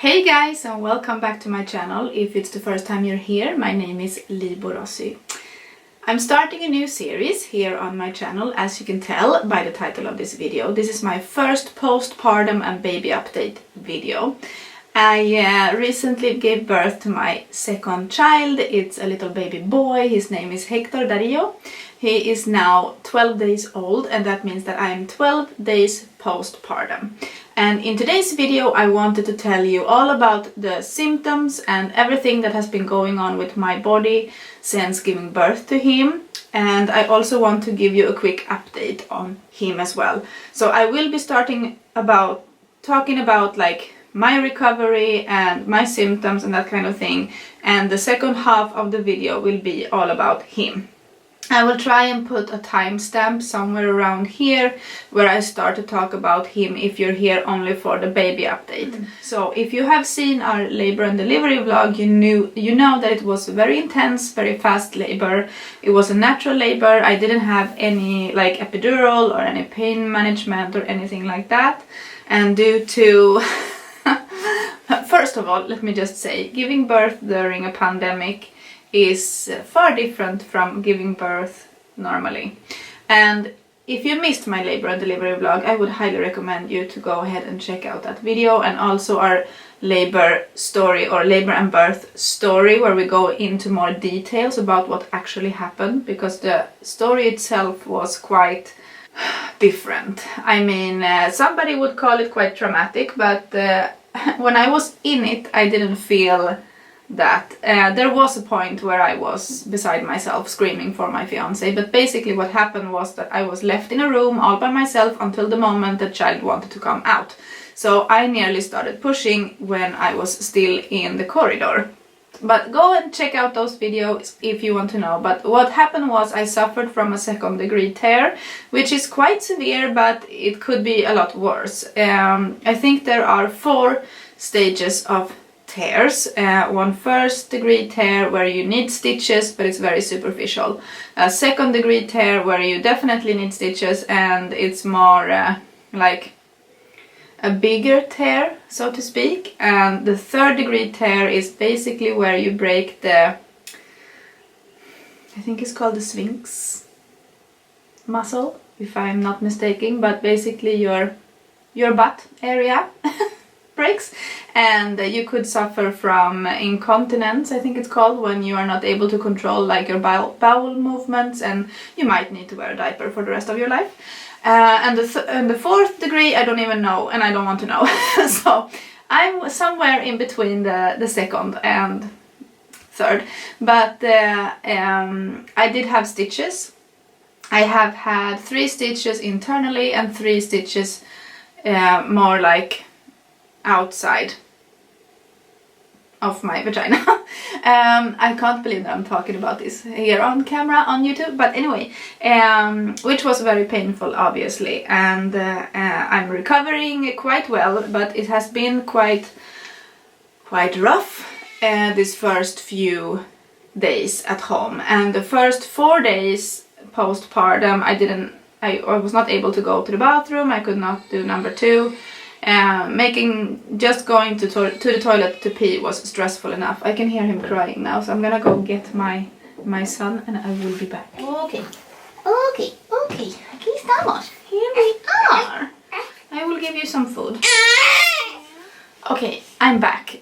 Hey guys, and welcome back to my channel. If it's the first time you're here, my name is Borossy. I'm starting a new series here on my channel, as you can tell by the title of this video. This is my first postpartum and baby update video. I recently gave birth to my second child. It's a little baby boy. His name is Hector Dario. He is now 12 days old, and that means that I am 12 days postpartum. And in today's video I wanted to tell you all about the symptoms and everything that has been going on with my body since giving birth to him. And I also want to give you a quick update on him as well. So I will be talking about like my recovery and my symptoms and that kind of thing. And the second half of the video will be all about him. I will try and put a timestamp somewhere around here where I start to talk about him if you're here only for the baby update. So if you have seen our labor and delivery vlog, you know that it was very intense, very fast labor. It was a natural labor. I didn't have any like epidural or any pain management or anything like that. And due to first of all, let me just say, giving birth during a pandemic is far different from giving birth normally. And if you missed my labor and delivery vlog, I would highly recommend you to go ahead and check out that video, and also our labor story or labor and birth story, where we go into more details about what actually happened, because the story itself was quite different. I mean, somebody would call it quite dramatic, but when I was in it, I didn't feel that. There was a point where I was beside myself screaming for my fiance, but basically what happened was that I was left in a room all by myself until the moment the child wanted to come out. So I nearly started pushing when I was still in the corridor. But go and check out those videos if you want to know. But what happened was I suffered from a 2nd degree tear, which is quite severe, but it could be a lot worse. I think there are 4 stages of tears. One 1st degree tear where you need stitches, but it's very superficial. A 2nd degree tear where you definitely need stitches, and it's more like a bigger tear, so to speak. And the 3rd degree tear is basically where you break the, I think it's called the sphinx muscle, if I'm not mistaken, but basically your butt area breaks, and you could suffer from incontinence, I think it's called, when you are not able to control like your bowel movements, and you might need to wear a diaper for the rest of your life. And the 4th degree, I don't even know, and I don't want to know. So I'm somewhere in between the 2nd and 3rd, but I did have stitches. I have had 3 stitches internally and 3 stitches more like outside of my vagina. I can't believe that I'm talking about this here on camera on YouTube, but anyway, which was very painful obviously, and I'm recovering quite well, but it has been quite rough these first few days at home. And the first 4 days postpartum I was not able to go to the bathroom. I could not do number 2. Just going to the toilet to pee was stressful enough. I can hear him crying now, so I'm gonna go get my son and I will be back. Okay, aquí estamos. Here we are. I will give you some food. Okay, I'm back.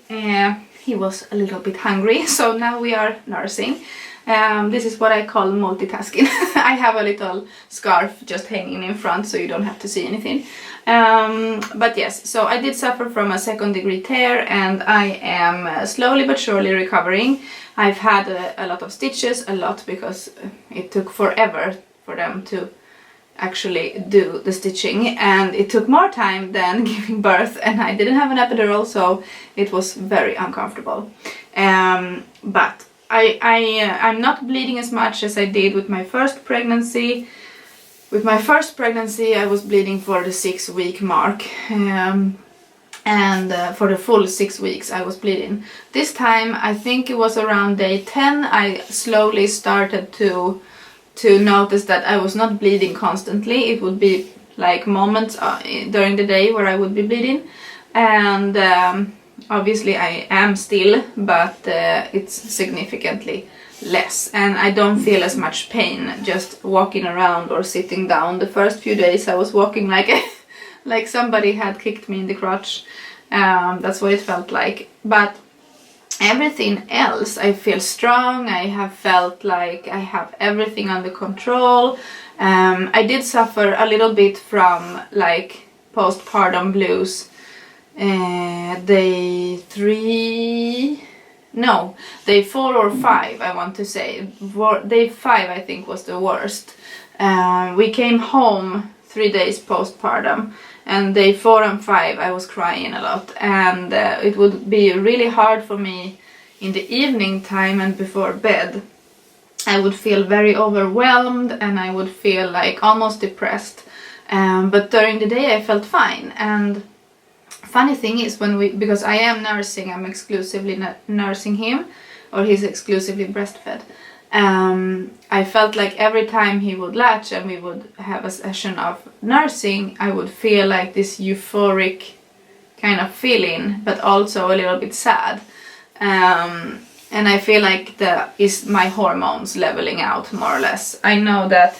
He was a little bit hungry, so now we are nursing. This is what I call multitasking. I have a little scarf just hanging in front so you don't have to see anything. But yes, so I did suffer from a 2nd degree tear, and I am slowly but surely recovering. I've had a lot of stitches, because it took forever for them to actually do the stitching, and it took more time than giving birth, and I didn't have an epidural, so it was very uncomfortable. But I'm not bleeding as much as I did with my first pregnancy. With my first pregnancy I was bleeding for the 6-week mark, and for the full 6 weeks I was bleeding. This time, I think it was around day 10, I slowly started to notice that I was not bleeding constantly. It would be like moments during the day where I would be bleeding, and obviously I am still, but it's significantly less, and I don't feel as much pain just walking around or sitting down. The first few days I was walking like like somebody had kicked me in the crotch. That's what it felt like. But everything else, I feel strong. I have felt like I have everything under control. I did suffer a little bit from like postpartum blues day 4 or 5, I want to say. Day 5 I think was the worst. We came home 3 days postpartum, and day 4 and 5 I was crying a lot, and it would be really hard for me in the evening time and before bed. I would feel very overwhelmed and I would feel like almost depressed, but during the day I felt fine. And funny thing is, because I am nursing, I'm exclusively nursing him, or he's exclusively breastfed. I felt like every time he would latch and we would have a session of nursing, I would feel like this euphoric kind of feeling, but also a little bit sad. And I feel like that is my hormones leveling out more or less. I know that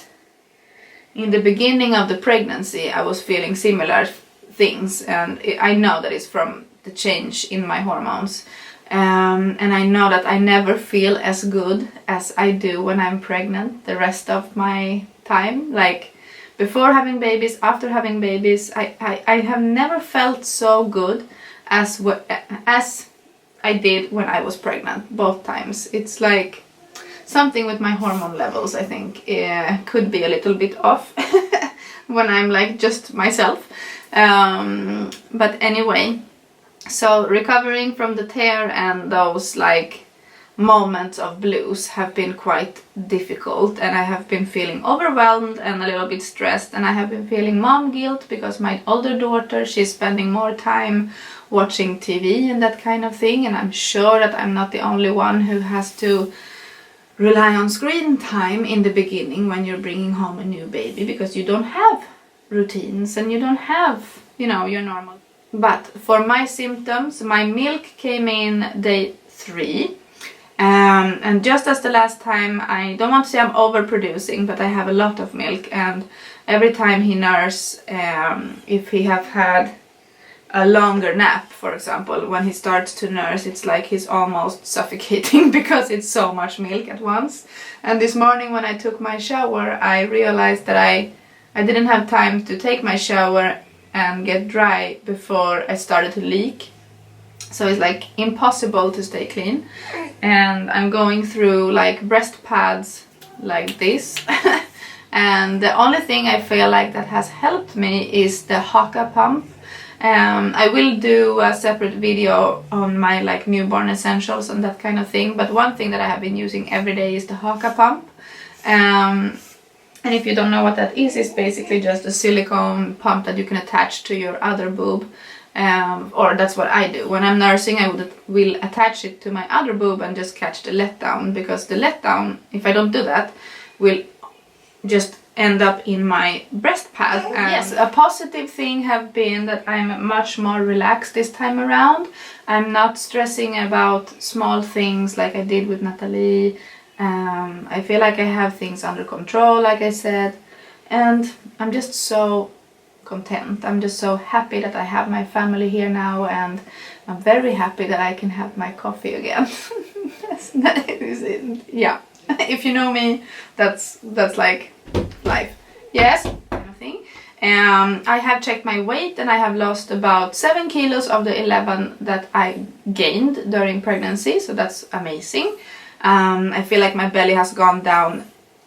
in the beginning of the pregnancy I was feeling similar things, and I know that it's from the change in my hormones. And I know that I never feel as good as I do when I'm pregnant the rest of my time. Like before having babies, after having babies, I have never felt so good as I did when I was pregnant, both times. It's like something with my hormone levels, I think, could be a little bit off when I'm like just myself. But anyway, so recovering from the tear and those like moments of blues have been quite difficult, and I have been feeling overwhelmed and a little bit stressed, and I have been feeling mom guilt because my older daughter, she's spending more time watching TV and that kind of thing, and I'm sure that I'm not the only one who has to rely on screen time in the beginning when you're bringing home a new baby, because you don't have routines and you don't have, you know, your normal. But for my symptoms, my milk came in day 3, and just as the last time, I don't want to say I'm overproducing, but I have a lot of milk, and every time he nurses, if he have had a longer nap, for example, when he starts to nurse, it's like he's almost suffocating because it's so much milk at once. And this morning when I took my shower, I realized that I didn't have time to take my shower and get dry before I started to leak. So it's like impossible to stay clean, and I'm going through like breast pads like this. And the only thing I feel like that has helped me is the Haka pump. I will do a separate video on my like newborn essentials and that kind of thing, but one thing that I have been using every day is the Haka pump. And if you don't know what that is, it's basically just a silicone pump that you can attach to your other boob, or that's what I do. When I'm nursing, I will attach it to my other boob and just catch the letdown, because the letdown, if I don't do that, will just end up in my breast pad. Yes, a positive thing have been that I'm much more relaxed this time around. I'm not stressing about small things like I did with Natalie. I feel like I have things under control, like I said, and I'm just so content. I'm just so happy that I have my family here now, and I'm very happy that I can have my coffee again. Yes, that is it. Yeah, if you know me, that's like life. Yes, kind of thing. I have checked my weight, and I have lost about 7 kilos of the 11 that I gained during pregnancy, so that's amazing. I feel like my belly has gone down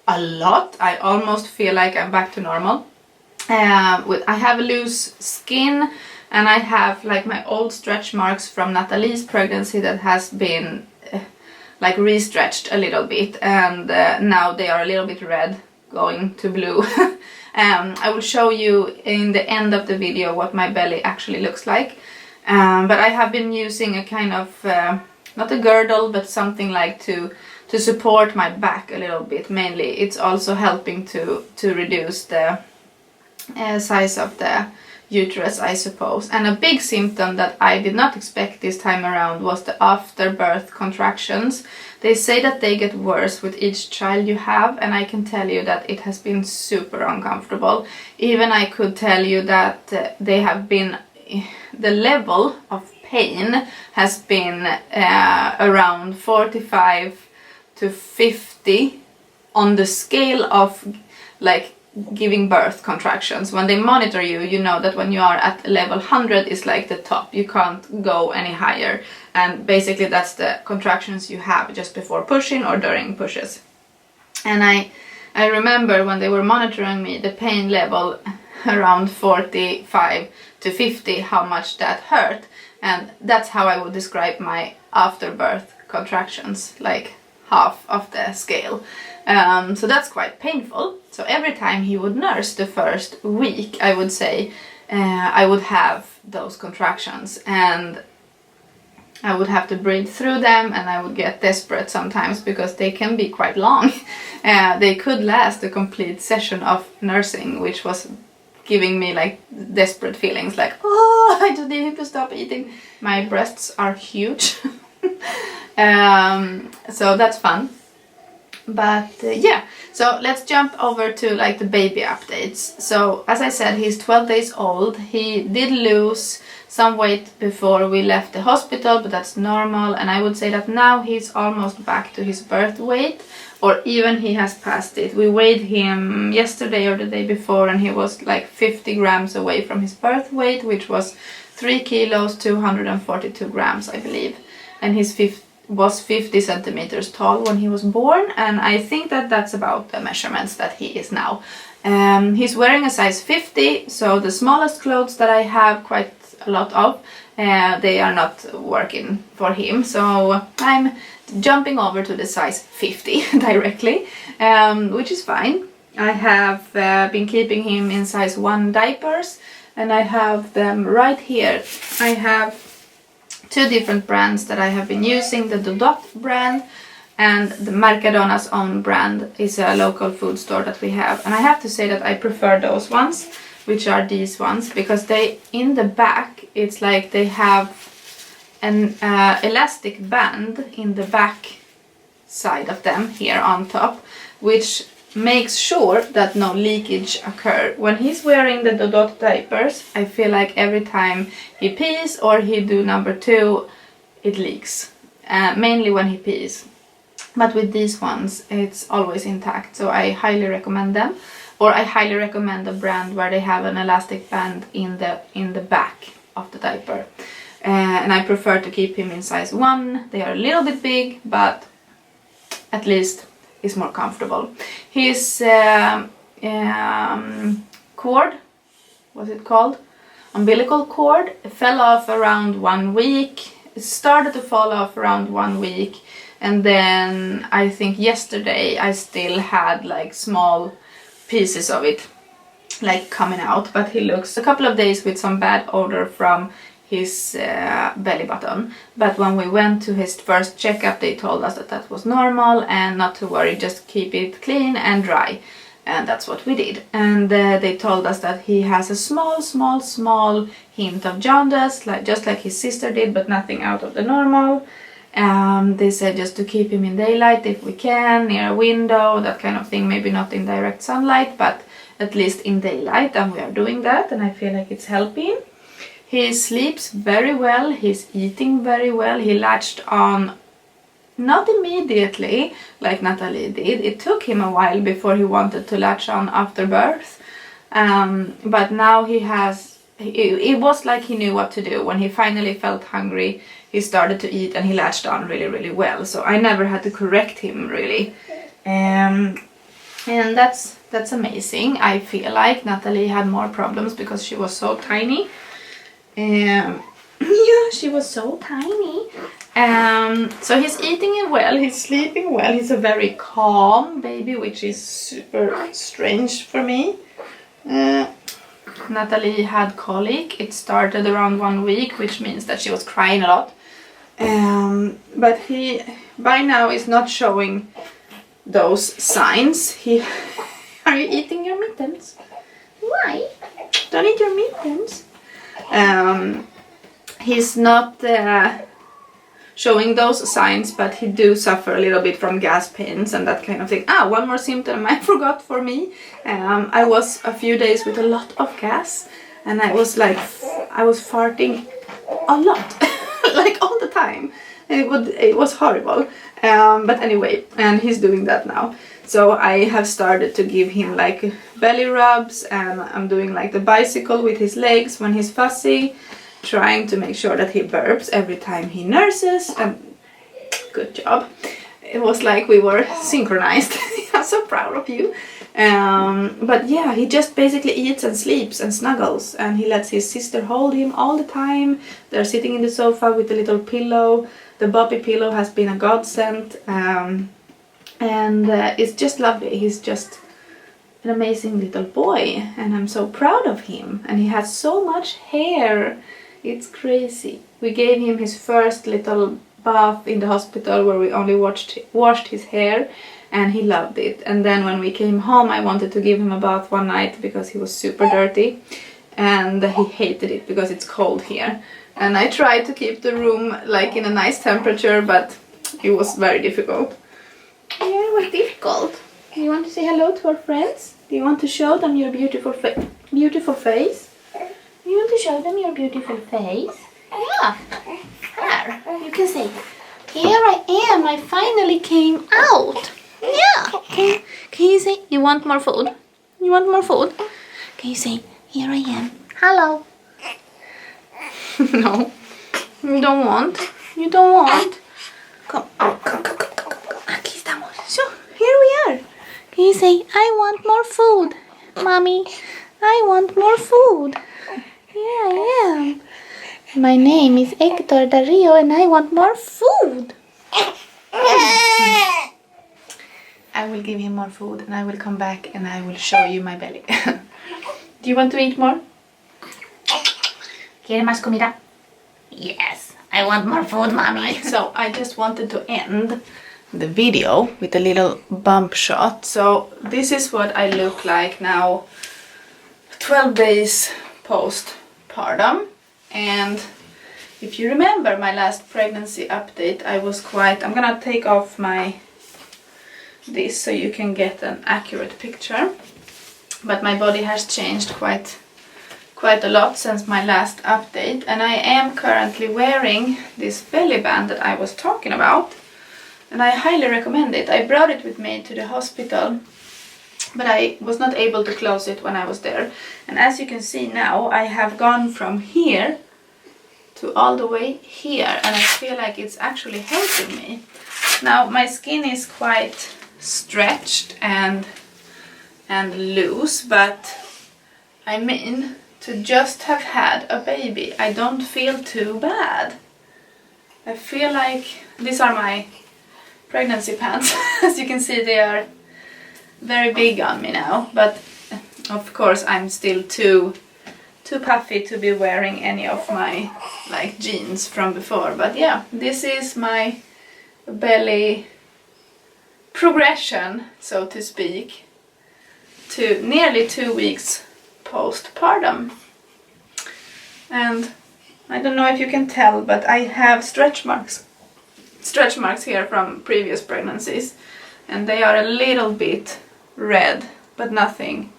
a lot. I almost feel like I'm back to normal. I have loose skin, and I have like my old stretch marks from Natalie's pregnancy that has been like re-stretched a little bit, and now they are a little bit red going to blue. I will show you in the end of the video what my belly actually looks like, but I have been using a kind of not a girdle, but something like to support my back a little bit. Mainly it's also helping to reduce the size of the uterus, I suppose. And a big symptom that I did not expect this time around was the afterbirth contractions. They say that they get worse with each child you have, and I can tell you that it has been super uncomfortable. Even I could tell you that they have been, the level of pain has been around 45 to 50 on the scale of like giving birth contractions. When they monitor you, you know that when you are at level 100 is like the top. You can't go any higher, and basically that's the contractions you have just before pushing or during pushes. And I remember when they were monitoring me, the pain level around 45 to 50, how much that hurt, and that's how I would describe my afterbirth contractions, like half of the scale. So that's quite painful. So every time he would nurse the first week, I would say, I would have those contractions, and I would have to breathe through them, and I would get desperate sometimes because they can be quite long. They could last a complete session of nursing, which was giving me like desperate feelings, like, oh, I just need to stop eating. My breasts are huge. So that's fun. But yeah, so let's jump over to like the baby updates. So as I said, he's 12 days old. He did lose some weight before we left the hospital, but that's normal, and I would say that now he's almost back to his birth weight, or even he has passed it. We weighed him yesterday or the day before, and he was like 50 grams away from his birth weight, which was 3 kilos 242 grams, I believe, and he's was 50 centimeters tall when he was born, and I think that that's about the measurements that he is now. He's wearing a size 50, so the smallest clothes that I have quite a lot of, they are not working for him, so I'm jumping over to the size 50 directly, which is fine. I have been keeping him in size 1 diapers, and I have them right here. I have 2 different brands that I have been using, the Dodot brand and the Mercadona's own brand is a local food store that we have. And I have to say that I prefer those ones, which are these ones, because they, in the back, it's like they have an elastic band in the back side of them here on top, which makes sure that no leakage occur. When he's wearing the Dodot diapers, I feel like every time he pees or he do number 2, it leaks, mainly when he pees. But with these ones, it's always intact, so I highly recommend them. Or I highly recommend a brand where they have an elastic band in the back of the diaper. And I prefer to keep him in size 1. They are a little bit big, but at least is more comfortable. His cord, what's it called? Umbilical cord, fell off around 1 week. It started to fall off around 1 week, and then I think yesterday I still had like small pieces of it like coming out, but he looks a couple of days with some bad odor from his belly button. But when we went to his first checkup, they told us that that was normal and not to worry, just keep it clean and dry, and that's what we did. And they told us that he has a small hint of jaundice, like just like his sister did, but nothing out of the normal. They said just to keep him in daylight if we can, near a window, that kind of thing, maybe not in direct sunlight, but at least in daylight, and we are doing that, and I feel like it's helping. He sleeps very well, he's eating very well, he latched on not immediately like Natalie did. It took him a while before he wanted to latch on after birth, but now he has, it was like he knew what to do. When he finally felt hungry, he started to eat and he latched on really well, so I never had to correct him really. And that's amazing. I feel like Natalie had more problems because she was so tiny. Yeah, she was so tiny. So he's eating well, he's sleeping well, he's a very calm baby, which is super strange for me. Natalie had colic. It started around 1 week, which means that she was crying a lot. But he by now is not showing those signs. Are you eating your mittens? Why? Don't eat your mittens. He's not showing those signs, but he do suffer a little bit from gas pains and that kind of thing. One more symptom I forgot for me. I was a few days with a lot of gas, and I was farting a lot, like all the time. It was horrible. But anyway, and he's doing that now. So I have started to give him like belly rubs, and I'm doing like the bicycle with his legs when he's fussy, trying to make sure that he burps every time he nurses, and good job. It was like we were synchronized. I'm so proud of you. But yeah, he just basically eats and sleeps and snuggles, and he lets his sister hold him all the time. They're sitting in the sofa with a little pillow. The Bobby pillow has been a godsend, and it's just lovely. He's just an amazing little boy, and I'm so proud of him. And he has so much hair. It's crazy. We gave him his first little bath in the hospital where we only washed his hair, and he loved it. And then when we came home, I wanted to give him a bath one night because he was super dirty, and he hated it because it's cold here. And I tried to keep the room like in a nice temperature, but it was very difficult. Yeah, it was difficult. Do you want to say hello to our friends? Do you want to show them your beautiful face? You want to show them your beautiful face? Yeah. Here. You can say, here I am. I finally came out. Yeah. Can you say, you want more food? You want more food? Can you say, here I am. Hello. No. You don't want. You don't want. Come. Aquí estamos. So, here we are. Can you say, I want more food, Mommy? I want more food. Yeah, I am. My name is Hector Dario, and I want more food. I will give him more food, and I will come back and I will show you my belly. Do you want to eat more? ¿Quiere más comida? Yes, I want more food, Mommy. So I just wanted to end the video with a little bump shot. So this is what I look like now, 12 days postpartum. And if you remember my last pregnancy update, I'm gonna take off this so you can get an accurate picture. But my body has changed quite a lot since my last update, and I am currently wearing this belly band that I was talking about, and I highly recommend it. I brought it with me to the hospital, but I was not able to close it when I was there. And as you can see now, I have gone from here to all the way here, and I feel like it's actually helping me. Now my skin is quite stretched and loose, but I mean, to just have had a baby, I don't feel too bad. I feel like these are my pregnancy pants. As you can see, they are very big on me now, but of course I'm still too puffy to be wearing any of my like jeans from before. But yeah, this is my belly progression, so to speak, to nearly 2 weeks postpartum. And I don't know if you can tell, but I have stretch marks here from previous pregnancies, and they are a little bit red, but nothing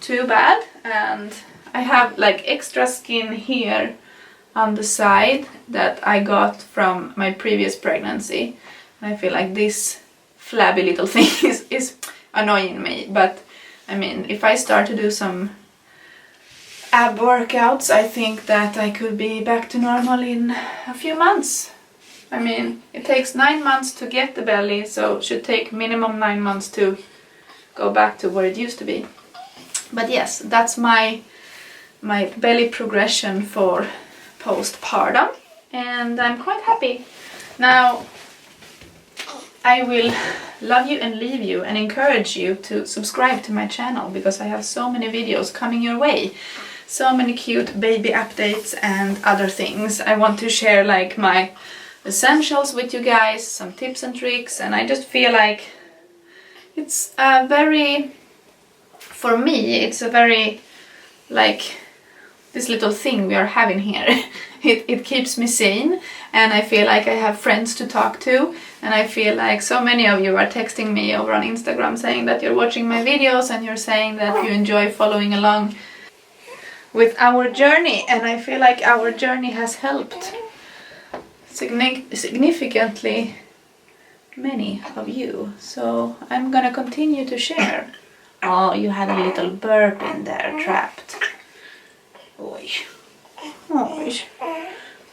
too bad. And I have like extra skin here on the side that I got from my previous pregnancy. I feel like this flabby little thing is annoying me, but I mean, if I start to do some ab workouts, I think that I could be back to normal in a few months. I mean, it takes 9 months to get the belly, so it should take minimum 9 months to go back to where it used to be. But yes, that's my belly progression for postpartum, and I'm quite happy. Now, I will love you and leave you and encourage you to subscribe to my channel, because I have so many videos coming your way. So many cute baby updates and other things. I want to share like my essentials with you guys, some tips and tricks, and I just feel like it's a very, for me, it's a very like this little thing we are having here. It keeps me sane, and I feel like I have friends to talk to, and I feel like so many of you are texting me over on Instagram saying that you're watching my videos and you're saying that you enjoy following along with our journey, and I feel like our journey has helped significantly many of you, so I'm gonna continue to share. Oh, you had a little burp in there trapped. Oi. Oi.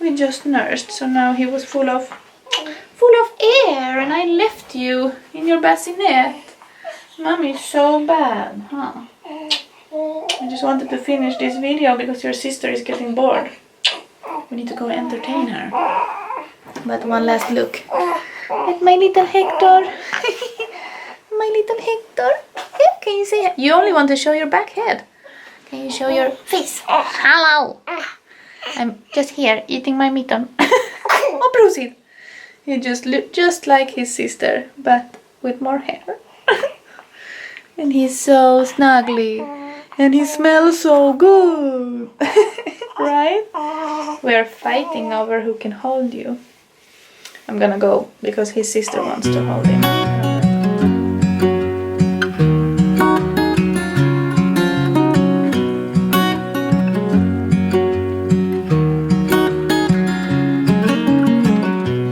We just nursed, so now he was full of air, and I left you in your bassinet. Mommy's so bad, huh? I just wanted to finish this video because your sister is getting bored. We need to go entertain her. But one last look at my little Hector. My little Hector. Yeah, can you say you only want to show your back head? Can you show your face? Hello. I'm just here eating my mitten. Oh, proceed. He just looked just like his sister, but with more hair. And he's so snuggly. And he smells so good. Right? We're fighting over who can hold you. I'm gonna go because his sister wants to hold him.